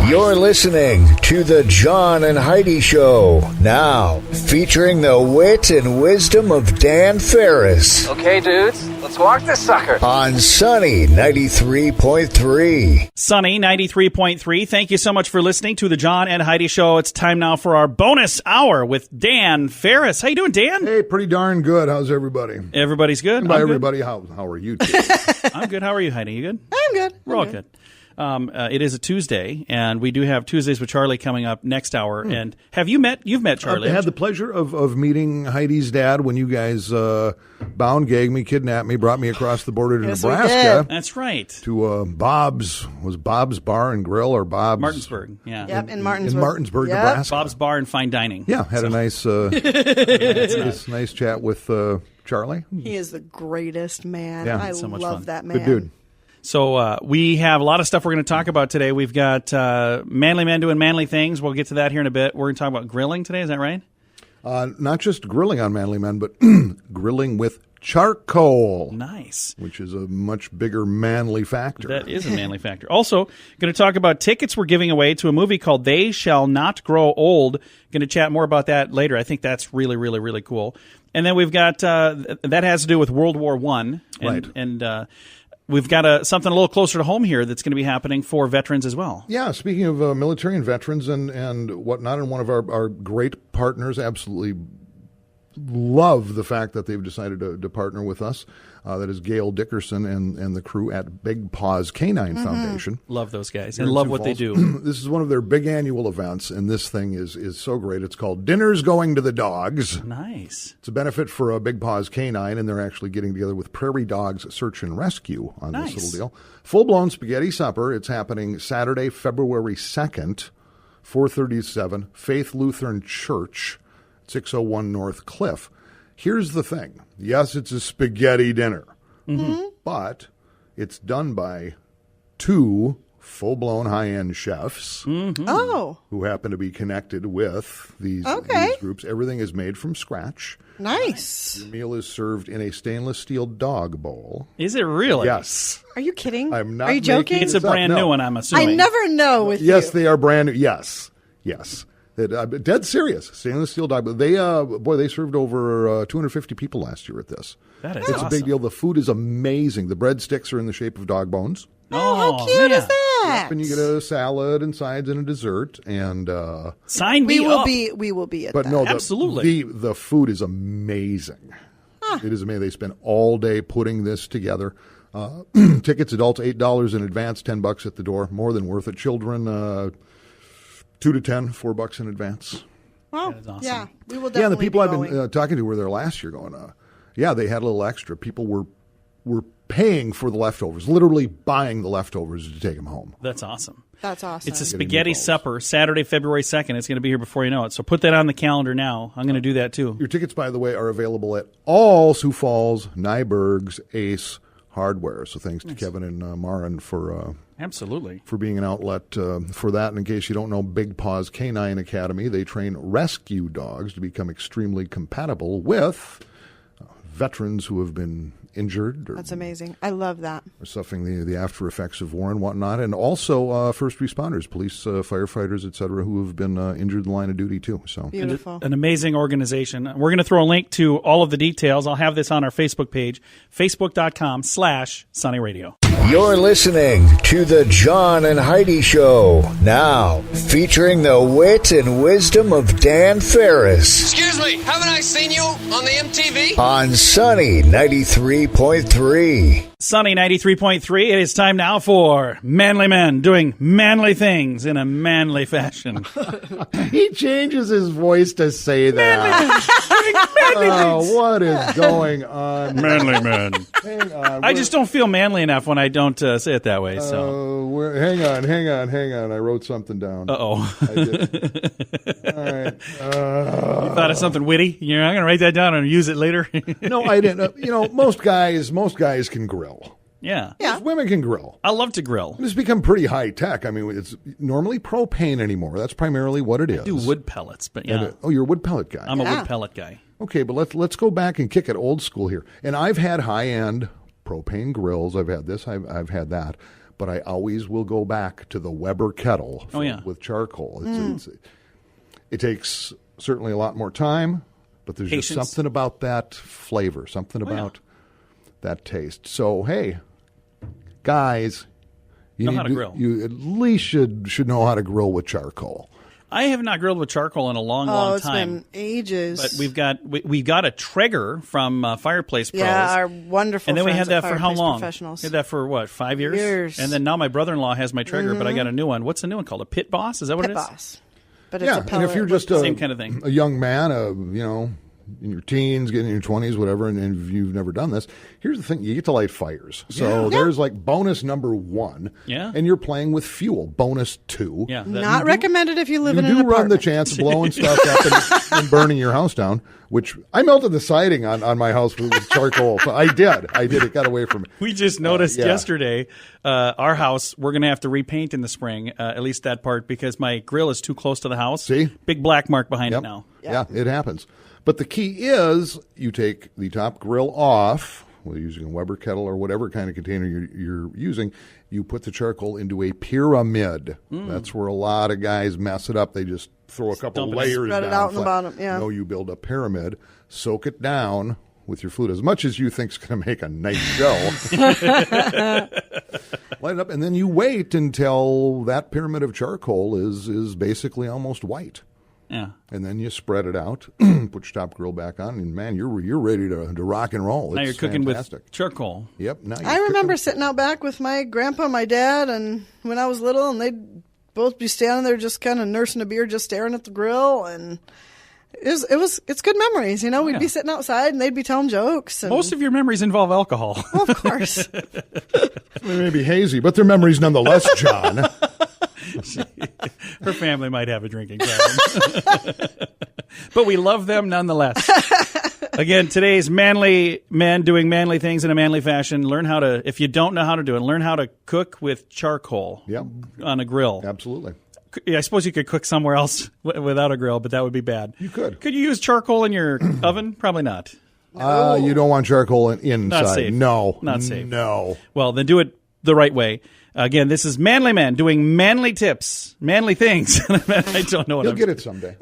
You're listening to the John and Heidi Show. Now, featuring the wit and wisdom of Dan Farris. Okay, dudes, let's walk this sucker. On Sunny 93.3. Sunny 93.3. Thank you so much for listening to the John and Heidi Show. It's time now for our bonus hour with Dan Farris. How you doing, Dan? Hey, pretty darn good. How's everybody? Everybody's good. And by everybody, how are you two? I'm good. How are you, Heidi? You good? I'm good. We're all good. It is a Tuesday, and we do have Tuesdays with Charlie coming up next hour. And you've met Charlie? I had the pleasure of meeting Heidi's dad when you guys bound, gagged me, kidnapped me, brought me across the border to Nebraska. That's right. To Bob's Bar and Grill or Bob's? Martinsburg, yeah. Yep, in Martinsburg. In Martinsburg, Yep. Nebraska. Bob's Bar and Fine Dining. Yeah, had a nice nice chat with Charlie. He is the greatest man. Yeah. I So much love fun. that man. Good dude. So we have a lot of stuff we're going to talk about today. We've got manly men doing manly things. We'll get to that here in a bit. We're going to talk about grilling today. Is that right? Not just grilling on manly men, but grilling with charcoal. Nice. Which is a much bigger manly factor. That is a manly factor. Also, going to talk about tickets we're giving away to a movie called They Shall Not Grow Old. Going to chat more about that later. I think that's really, really, really cool. And then we've got, that has to do with World War I. Right. And we've got something a little closer to home here that's going to be happening for veterans as well. Yeah, speaking of military and veterans and whatnot, and one of our great partners absolutely love the fact that they've decided to partner with us. That is Gail Dickerson and the crew at Big Paws Canine Foundation. Love those guys Here and in love Sioux what they Falls. do. This is one of their big annual events, and this thing is so great. It's called Dinner's Going to the Dogs. Nice. It's a benefit for Big Paws Canine, and they're actually getting together with Prairie Dogs Search and Rescue on this little deal. Full-blown spaghetti supper. It's happening Saturday, February 2nd, 4:37, Faith Lutheran Church, 601 North Cliff. Here's the thing. Yes, it's a spaghetti dinner, but it's done by two full-blown high-end chefs who happen to be connected with these groups. Everything is made from scratch. Nice. Your meal is served in a stainless steel dog bowl. Is it really? Yes. Are you kidding? I'm not Are you joking? It's a brand new one, I'm assuming. I never know with you. Yes, they are brand new. Yes. Dead serious. Stainless steel dog. But they served over 250 people last year at this. That is It's awesome. a big deal. The food is amazing. The breadsticks are in the shape of dog bones. Oh, how cute is that? Yep, and you get a salad and sides and a dessert. And Sign me We will up. be at but that. no, Absolutely. the food is amazing. It is amazing. They spend all day putting this together. Tickets, adults $8 in advance, $10 at the door. More than worth it. Children 2 to 10, $4 in advance. Wow. That is awesome. Yeah, we will definitely Yeah, and the people be I've been going. talking to were there last year going, they had a little extra. People were paying for the leftovers, literally buying the leftovers to take them home. That's awesome. That's awesome. It's a spaghetti supper, Saturday, February 2nd. It's going to be here before you know it. So put that on the calendar now. I'm going to do that too. Your tickets, by the way, are available at all Sioux Falls, Nyberg's, Ace Hardware. So thanks to Kevin and Marin for Absolutely. for being an outlet for that. And in case you don't know, Big Paws Canine Academy, they train rescue dogs to become extremely compatible with veterans who have been injured. That's amazing. I love that. Or suffering the after effects of war and whatnot. And also first responders, police, firefighters, et cetera, who have been injured in the line of duty too. So Beautiful. An amazing organization. We're going to throw a link to all of the details. I'll have this on our Facebook page, facebook.com/Sunny Radio. You're listening to the John and Heidi Show. Now, featuring the wit and wisdom of Dan Farris. Excuse me, haven't I seen you on the MTV? On Sunny 93.3. Sunny 93.3. It is time now for manly men doing manly things in a manly fashion. he changes his voice to say that. What is going on? Manly men. Hang on. I just don't feel manly enough when I don't say it that way. So, hang on. I wrote something down. uh-oh. I did. All right. You thought of something witty? I'm going to write that down and use it later. No, I didn't. Most guys can grill. Yeah. Most women can grill. I love to grill. It's become pretty high tech. I mean, it's normally propane anymore. That's primarily what it is. I do wood pellets, but yeah. You're a wood pellet guy. I'm a wood pellet guy. Okay, but let's go back and kick it old school here. And I've had high end propane grills. I've had this. I've had that. but I always will go back to the Weber kettle with charcoal. It takes certainly a lot more time, but there's just something about that flavor, something about that taste. So, hey, guys, you know how to grill. You at least should know how to grill with charcoal. I have not grilled with charcoal in a long time. Oh, it's been ages. But we got a Traeger from Fireplace Pros. Yeah, our wonderful And then we friends had that at for how Fireplace long? Professionals. We had that for what, 5 years? Years. And then now my brother-in-law has my Traeger, but I got a new one. What's the new one called? A Pit Boss? Is that what Pit it is? Boss. But it's a pellet. And if you're just same kind of thing. a young man, in your teens, getting in your 20s, whatever, and if you've never done this, here's the thing. You get to light fires. So there's like bonus number 1. Yeah. And you're playing with fuel. Bonus 2. Yeah. Not recommended if you live in an You do apartment. run the chance of blowing stuff up and burning your house down, which I melted the siding on my house with charcoal. So I did. It got away from me. We just noticed yesterday, our house, we're going to have to repaint in the spring, at least that part, because my grill is too close to the house. See? Big black mark behind it now. Yeah, it happens. But the key is you take the top grill off, whether you're using a Weber kettle or whatever kind of container you're using. You put the charcoal into a pyramid. That's where a lot of guys mess it up. They just throw a couple layers Spread down. it out in the bottom, yeah. No, you build a pyramid, soak it down with your food as much as you think is going to make a nice show. Light it up, and then you wait until that pyramid of charcoal is basically almost white. Yeah. And then you spread it out, put your top grill back on, and man, you're ready to rock and roll. Now It's you're cooking fantastic. with charcoal. Yep. Now I remember sitting out back with my grandpa, my dad, and when I was little, and they'd both be standing there just kind of nursing a beer, just staring at the grill, and it's good memories. We'd be sitting outside, and they'd be telling jokes. And, Most of your memories involve alcohol. well, of course. They may be hazy, but they're memories nonetheless, John. Her family might have a drinking problem. But we love them nonetheless. Again, today's manly men doing manly things in a manly fashion. Learn how to, if you don't know how to do it, learn how to cook with charcoal on a grill. Absolutely. Yeah, I suppose you could cook somewhere else without a grill, but that would be bad. You could. Could you use charcoal in your oven? Probably not. You don't want charcoal inside. Not safe. No. Not safe. No. Well, then do it the right way. Again, this is Manly Men doing manly tips, manly things. I don't know what You'll get it someday.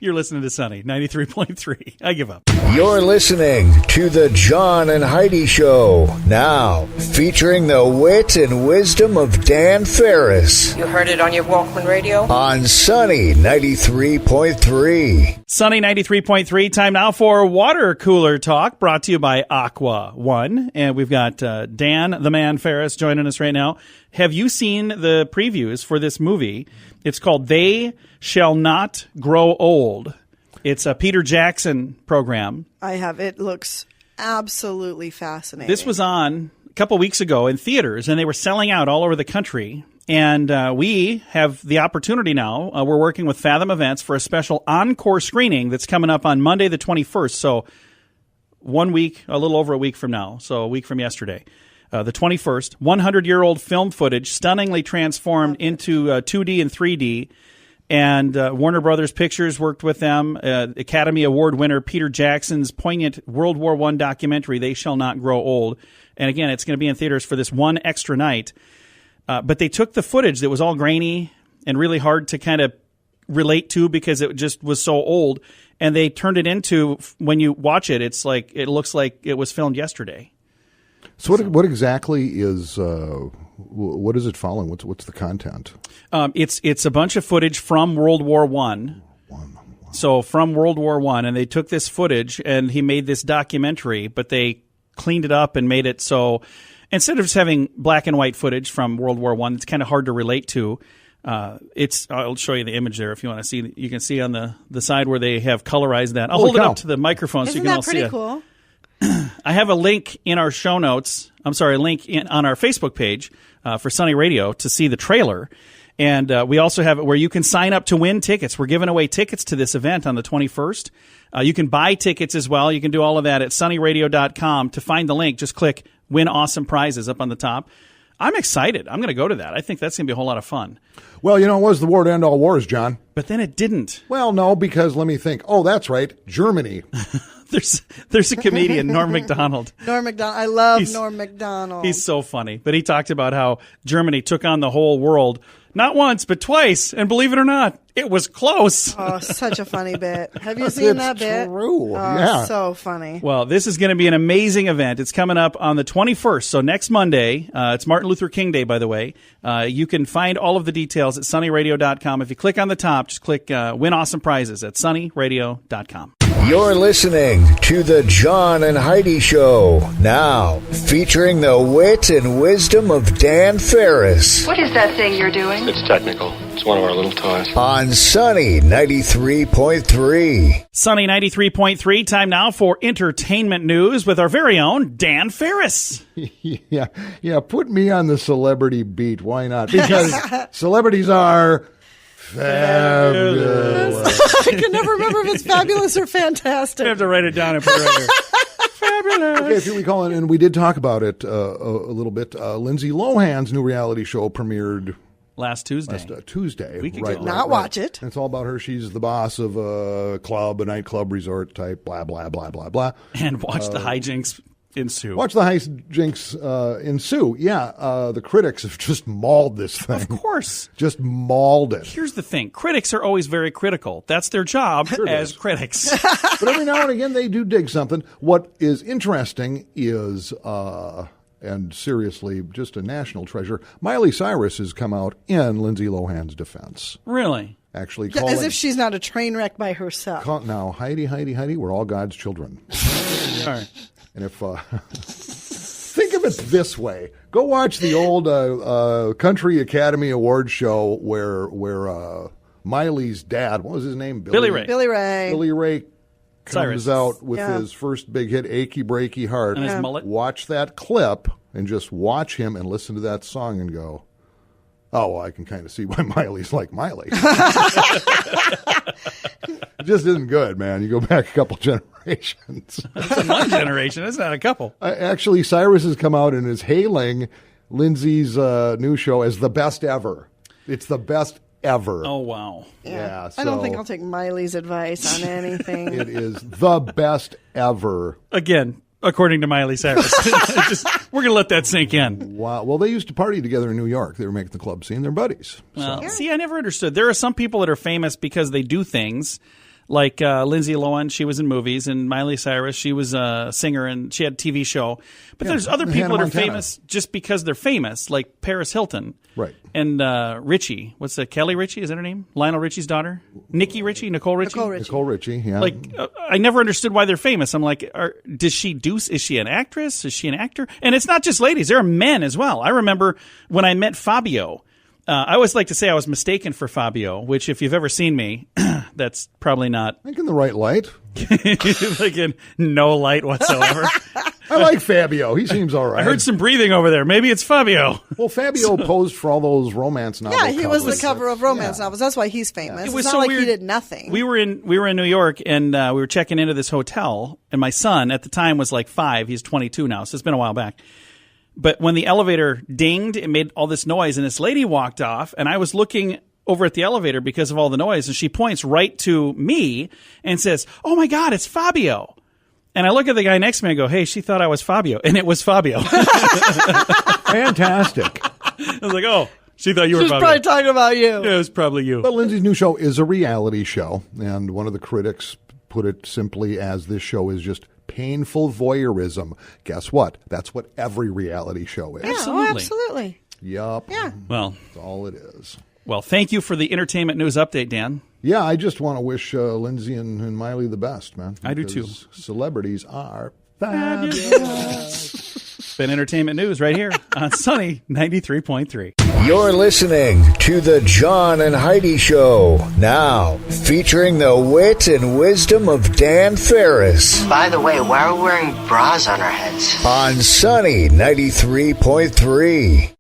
You're listening to Sunny 93.3. I give up. You're listening to the John and Heidi Show. Now, featuring the wit and wisdom of Dan Farris You heard it on your Walkman radio? on Sunny 93.3. Sunny 93.3. Time now for water cooler talk, brought to you by Aqua One. And we've got Dan, the man Farris, joining us right now. Have you seen the previews for this movie? It's called They Shall Not Grow Old. It's a Peter Jackson program. I have. It looks absolutely fascinating. This was on a couple weeks ago in theaters, and they were selling out all over the country. And we have the opportunity now. We're working with Fathom Events for a special encore screening that's coming up on Monday the 21st. So 1 week, a little over a week from now. So a week from yesterday. The 21st, 100-year-old film footage stunningly transformed into 2D and 3D. And Warner Brothers Pictures worked with them. Academy Award winner Peter Jackson's poignant World War I documentary, They Shall Not Grow Old. And again, it's going to be in theaters for this one extra night. But they took the footage that was all grainy and really hard to kind of relate to because it just was so old. And they turned it into, when you watch it, it's like it looks like it was filmed yesterday. So what exactly is what is it following? What's the content? It's a bunch of footage from World War I. So from World War I, and they took this footage and he made this documentary, but they cleaned it up and made it so instead of just having black and white footage from World War I, it's kind of hard to relate to. I'll show you the image there if you want to see. You can see on the side where they have colorized that. I'll hold it up to the microphone so you can all see it. Isn't that pretty cool? I have a link in our show notes. On our Facebook page for Sunny Radio to see the trailer. And we also have it where you can sign up to win tickets. We're giving away tickets to this event on the 21st. You can buy tickets as well. You can do all of that at sunnyradio.com. To find the link, just click Win Awesome Prizes up on the top. I'm excited. I'm going to go to that. I think that's going to be a whole lot of fun. Well, it was the war to end all wars, John. But then it didn't. Well, no, because let me think. Oh, that's right. Germany. There's a comedian, Norm Macdonald. Norm Macdonald. I love Norm Macdonald. He's so funny. But he talked about how Germany took on the whole world, not once, but twice. And believe it or not, it was close. Oh, such a funny bit. Have you seen that bit? True. Oh, Yeah. so funny. Well, this is going to be an amazing event. It's coming up on the 21st, so next Monday. It's Martin Luther King Day, by the way. You can find all of the details at sunnyradio.com. If you click on the top, just click Win Awesome Prizes at sunnyradio.com. You're listening to the John and Heidi Show, now featuring the wit and wisdom of Dan Farris What is that thing you're doing? It's technical. It's one of our little toys. on Sunny 93.3. Sunny 93.3, time now for entertainment news with our very own Dan Farris. Yeah, put me on the celebrity beat. Why not? Because celebrities are fabulous. I can never remember if it's fabulous or fantastic. I have to write it down and put it right here. Fabulous. Okay, if you recall, and we did talk about it a little bit, Lindsay Lohan's new reality show premiered Last Tuesday. Tuesday. Week ago. Right, Not watch it. And it's all about her. She's the boss of a club, a nightclub resort type, blah, blah, blah, blah, blah. And watch the hijinks ensue. Watch the hijinks ensue. Yeah, the critics have just mauled this thing. Of course. Just mauled it. Here's the thing. Critics are always very critical. That's their job as critics. But every now and again, they do dig something. What is interesting is, and seriously, just a national treasure, Miley Cyrus has come out in Lindsay Lohan's defense. Really? Actually Yeah, calling... as if she's not a train wreck by herself. Now, Heidi, we're all God's children. All right. And if... think of it this way. Go watch the old Country Academy Awards show where Miley's dad, what was his name? Billy Ray. Billy Ray. Billy Ray comes Cyrus. out with his first big hit, Achy Breaky Heart. And his mullet. Watch that clip and just watch him and listen to that song and go, oh, well, I can kind of see why Miley's like Miley. It just isn't good, man. You go back a couple generations. It's one generation. It's not a couple. Actually, Cyrus has come out and is hailing Lindsay's new show as the best ever. It's the best ever. Oh, wow. Yeah, I don't so think I'll take Miley's advice on anything. it is the best ever. Again, according to Miley Cyrus. We're going to let that sink in. Wow. Well, they used to party together in New York. They were making the club scene. They're buddies. Well, see, I never understood. There are some people that are famous because they do things. Like Lindsay Lohan, she was in movies, and Miley Cyrus, she was a singer, and she had a TV show. But there's other people that are famous just because they're famous, like Paris Hilton. Right. And Richie. What's that? Kelly Richie? Is that her name? Lionel Richie's daughter? Nicole Richie? Nicole Richie, yeah. Like, I never understood why they're famous. I'm like, is she an actress? Is she an actor? And it's not just ladies. There are men as well. I remember when I met Fabio. I always like to say I was mistaken for Fabio, which if you've ever seen me, that's probably not. I think in the right light. Like in no light whatsoever. I like Fabio. He seems all right. I heard some breathing over there. Maybe it's Fabio. Well, Fabio posed for all those romance novels. Yeah, he was the cover of romance novels. That's why he's famous. It was it's so not like weird. he did nothing. We were in New York, and we were checking into this hotel, and my son at the time was like 5. He's 22 now, so it's been a while back. But when the elevator dinged, it made all this noise, and this lady walked off, and I was looking over at the elevator because of all the noise, and she points right to me and says, "Oh my God, it's Fabio." And I look at the guy next to me and go, "Hey, she thought I was Fabio," and it was Fabio. Fantastic. I was like, "Oh, she thought you were She's Fabio." probably talking about you. Yeah, it was probably you. But Lindsay's new show is a reality show, and one of the critics put it simply as this show is just painful voyeurism. Guess what? That's what every reality show is. Yeah, Absolutely. Oh, absolutely. Yup. Yeah. Well, That's all it is. well, thank you for the entertainment news update, Dan. Yeah, I just want to wish Lindsay and Miley the best, man. I do too. Because celebrities are fabulous. It's been entertainment news right here on Sunny 93.3. You're listening to the John and Heidi Show, now featuring the wit and wisdom of Dan Farris By the way, why are we wearing bras on our heads? on Sunny 93.3.